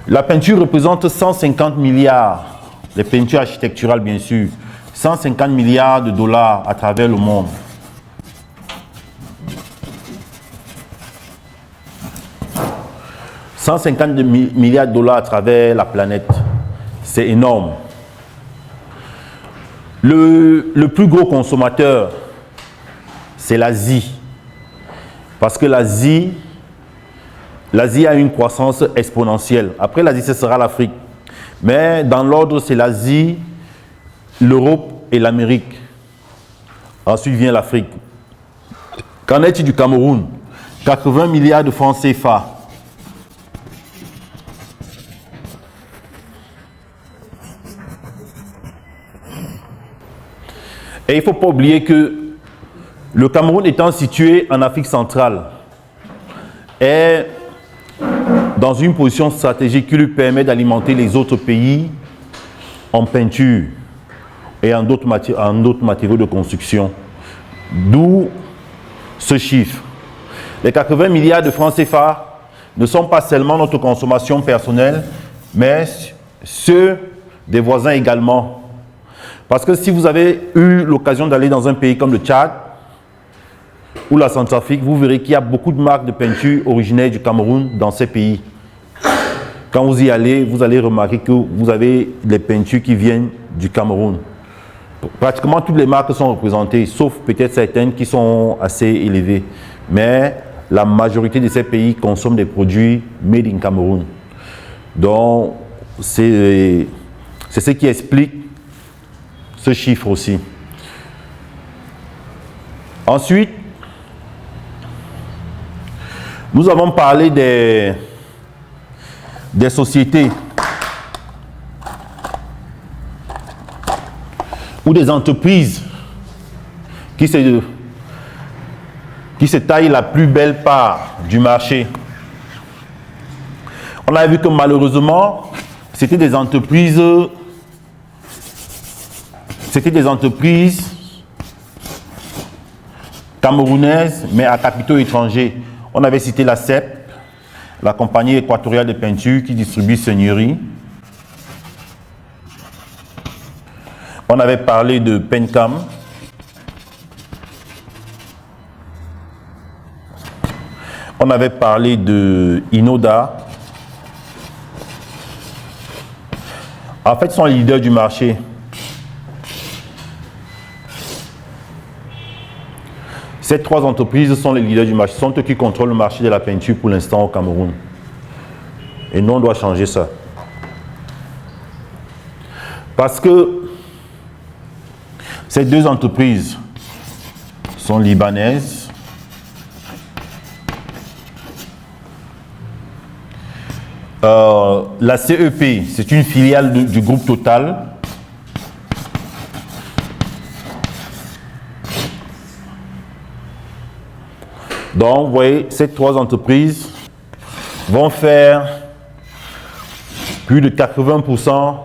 La peinture représente 150 milliards, les peintures architecturales bien sûr, 150 milliards de dollars à travers le monde. « 150 milliards de dollars à travers la planète. C'est énorme. Le plus gros consommateur, c'est l'Asie. Parce que l'Asie a une croissance exponentielle. Après l'Asie, ce sera l'Afrique. Mais dans l'ordre, c'est l'Asie, l'Europe et l'Amérique. Ensuite vient l'Afrique. Qu'en est-il du Cameroun? 80 milliards de francs CFA. Et il ne faut pas oublier que le Cameroun étant situé en Afrique centrale est dans une position stratégique qui lui permet d'alimenter les autres pays en peinture et en d'autres matériaux de construction. D'où ce chiffre. Les 80 milliards de francs CFA ne sont pas seulement notre consommation personnelle, mais ceux des voisins également. Parce que si vous avez eu l'occasion d'aller dans un pays comme le Tchad ou la Centrafrique, vous verrez qu'il y a beaucoup de marques de peinture originaires du Cameroun dans ces pays. Quand vous y allez, vous allez remarquer que vous avez des peintures qui viennent du Cameroun. Pratiquement toutes les marques sont représentées, sauf peut-être certaines qui sont assez élevées. Mais la majorité de ces pays consomment des produits made in Cameroun. Donc, c'est ce qui explique ce chiffre aussi. Ensuite, nous avons parlé des sociétés ou des entreprises qui se taillent la plus belle part du marché. On a vu que malheureusement, c'était des entreprises camerounaises, mais à capitaux étrangers. On avait cité la CEP, la compagnie équatoriale de peinture qui distribue Seigneurie. On avait parlé de Pencam. On avait parlé de Inoda. En fait, ils sont les leaders du marché. Ces trois entreprises sont les leaders du marché, sont eux qui contrôlent le marché de la peinture pour l'instant au Cameroun. Et nous, on doit changer ça. Parce que ces deux entreprises sont libanaises. La CEP, c'est une filiale du groupe Total. Donc, vous voyez, ces trois entreprises vont faire plus de 80%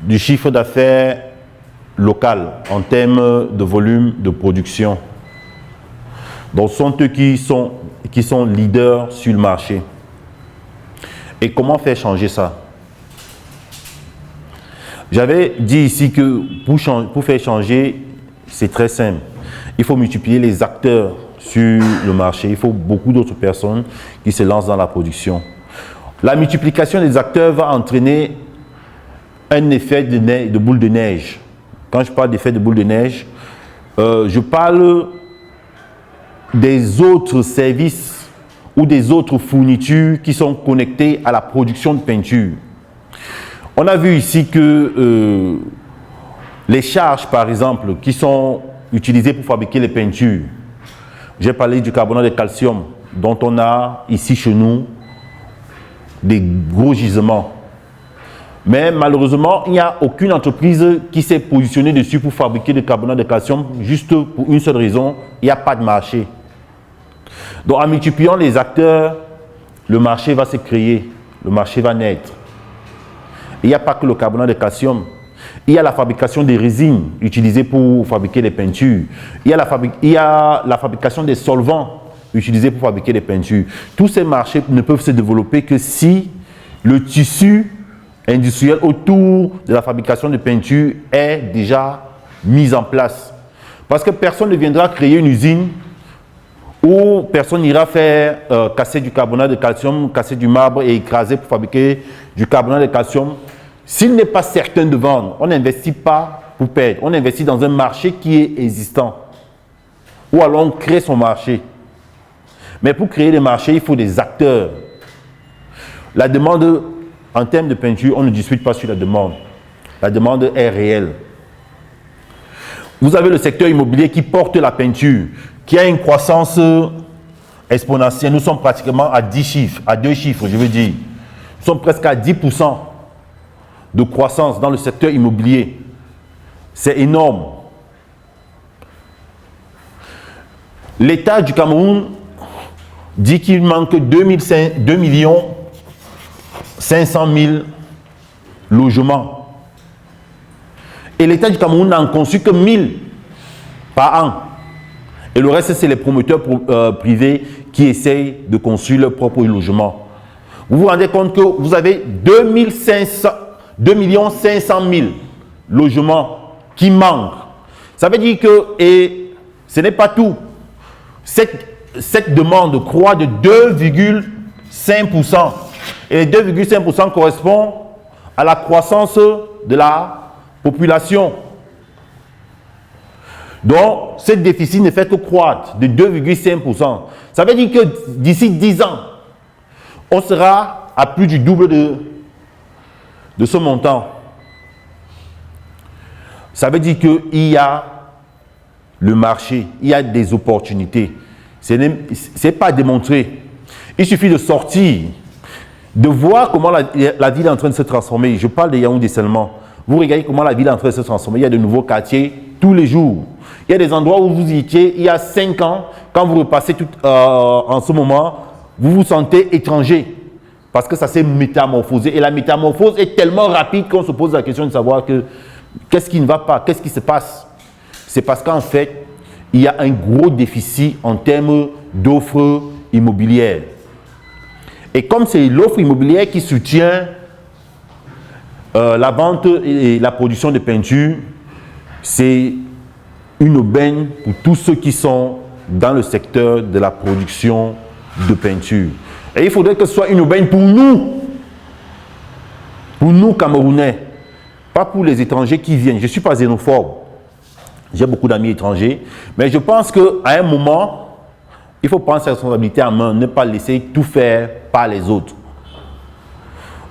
du chiffre d'affaires local en termes de volume de production. Donc, ce sont eux qui sont leaders sur le marché. Et comment faire changer ça? J'avais dit ici que pour faire changer, c'est très simple. Il faut multiplier les acteurs sur le marché. Il faut beaucoup d'autres personnes qui se lancent dans la production. La multiplication des acteurs va entraîner un effet de boule de neige. Quand je parle d'effet de boule de neige, je parle des autres services ou des autres fournitures qui sont connectées à la production de peinture. On a vu ici que les charges, par exemple, qui sont utilisées pour fabriquer les peintures. J'ai parlé du carbonate de calcium, dont on a ici chez nous des gros gisements. Mais malheureusement, il n'y a aucune entreprise qui s'est positionnée dessus pour fabriquer du carbonate de calcium, juste pour une seule raison, il n'y a pas de marché. Donc en multipliant les acteurs, le marché va se créer, le marché va naître. Il n'y a pas que le carbonate de calcium. Il y a la fabrication des résines utilisées pour fabriquer les peintures. Il y a la fabrication des solvants utilisés pour fabriquer des peintures. Tous ces marchés ne peuvent se développer que si le tissu industriel autour de la fabrication de peintures est déjà mis en place. Parce que personne ne viendra créer une usine où personne n'ira faire casser du carbonate de calcium, casser du marbre et écraser pour fabriquer du carbonate de calcium. S'il n'est pas certain de vendre, on n'investit pas pour perdre. On investit dans un marché qui est existant. Ou alors on crée son marché. Mais pour créer des marchés, il faut des acteurs. La demande, en termes de peinture, on ne discute pas sur la demande. La demande est réelle. Vous avez le secteur immobilier qui porte la peinture, qui a une croissance exponentielle. Nous sommes pratiquement à 10 chiffres, à 2 chiffres, je veux dire. Nous sommes presque à 10% de croissance dans le secteur immobilier. C'est énorme. L'État du Cameroun dit qu'il manque 2 500 000 logements. Et l'État du Cameroun n'a conçu que 1000 par an. Et le reste, c'est les promoteurs privés qui essayent de construire leur propre logement. Vous vous rendez compte que vous avez 2 500 000 logements qui manquent. Ça veut dire que, et ce n'est pas tout, cette demande croît de 2,5%. Et les 2,5% correspondent à la croissance de la population. Donc, ce déficit ne fait que croître de 2,5%. Ça veut dire que d'ici 10 ans, on sera à plus du double de ce montant. Ça veut dire qu'il y a le marché, il y a des opportunités. Ce n'est pas démontré. Il suffit de sortir, de voir comment la ville est en train de se transformer. Je parle de Yaoundé seulement. Vous regardez comment la ville est en train de se transformer. Il y a de nouveaux quartiers tous les jours. Il y a des endroits où vous étiez il y a 5 ans. Quand vous repassez en ce moment, vous vous sentez étranger. Parce que ça s'est métamorphosé. Et la métamorphose est tellement rapide qu'on se pose la question de savoir qu'est-ce qui ne va pas, qu'est-ce qui se passe. C'est parce qu'en fait, il y a un gros déficit en termes d'offres immobilières. Et comme c'est l'offre immobilière qui soutient la vente et la production de peinture, c'est une aubaine pour tous ceux qui sont dans le secteur de la production de peinture. Et il faudrait que ce soit une aubaine pour nous Camerounais, pas pour les étrangers qui viennent. Je ne suis pas xénophobe, j'ai beaucoup d'amis étrangers, mais je pense qu'à un moment, il faut prendre sa responsabilité en main, ne pas laisser tout faire par les autres.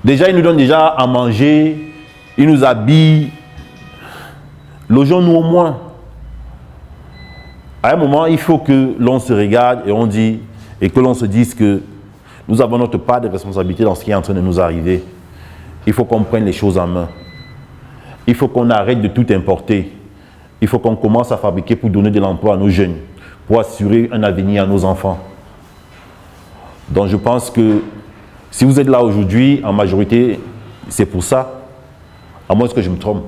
Déjà, ils nous donnent déjà à manger, ils nous habillent, logeons-nous au moins. À un moment, il faut que l'on se regarde et que l'on se dise que nous avons notre part de responsabilité dans ce qui est en train de nous arriver. Il faut qu'on prenne les choses en main. Il faut qu'on arrête de tout importer. Il faut qu'on commence à fabriquer pour donner de l'emploi à nos jeunes, pour assurer un avenir à nos enfants. Donc je pense que si vous êtes là aujourd'hui, en majorité, c'est pour ça. À moins que je me trompe.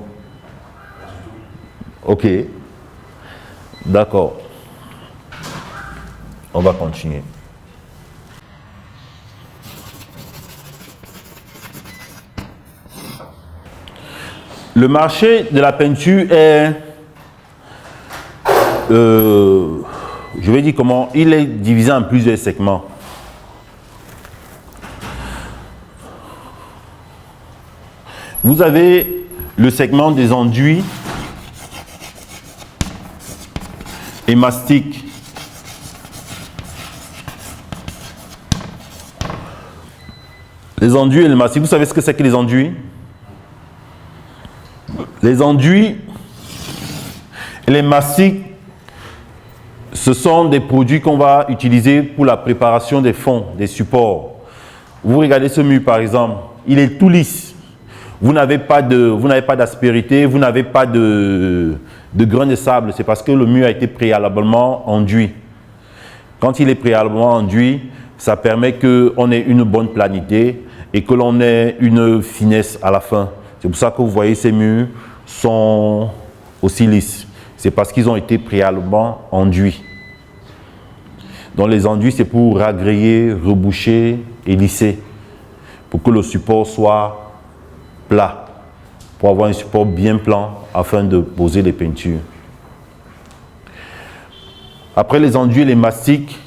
Ok. D'accord. On va continuer. Le marché de la peinture est, je vais dire comment, il est divisé en plusieurs segments. Vous avez le segment des enduits et mastiques. Les enduits et les mastiques, vous savez ce que c'est que les enduits? Les enduits et les mastiques, ce sont des produits qu'on va utiliser pour la préparation des fonds, des supports. Vous regardez ce mur par exemple, il est tout lisse. Vous n'avez pas d'aspérité, vous n'avez pas de grains de sable. C'est parce que le mur a été préalablement enduit. Quand il est préalablement enduit, ça permet qu'on ait une bonne planité et que l'on ait une finesse à la fin. C'est pour ça que vous voyez ces murs sont aussi lisses. C'est parce qu'ils ont été préalablement enduits. Donc les enduits, c'est pour ragréer, reboucher et lisser, pour que le support soit plat, pour avoir un support bien plan afin de poser les peintures. Après les enduits et les mastiques,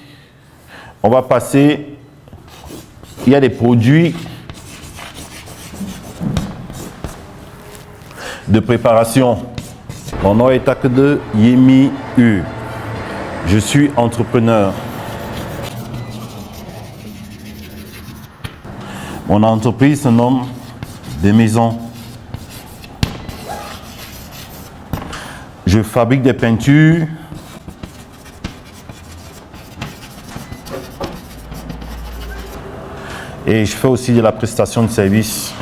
on va passer, il y a des produits de préparation. Mon nom est Akde Yemi U. Je suis entrepreneur. Mon entreprise se nomme Des Maisons. Je fabrique des peintures et je fais aussi de la prestation de service.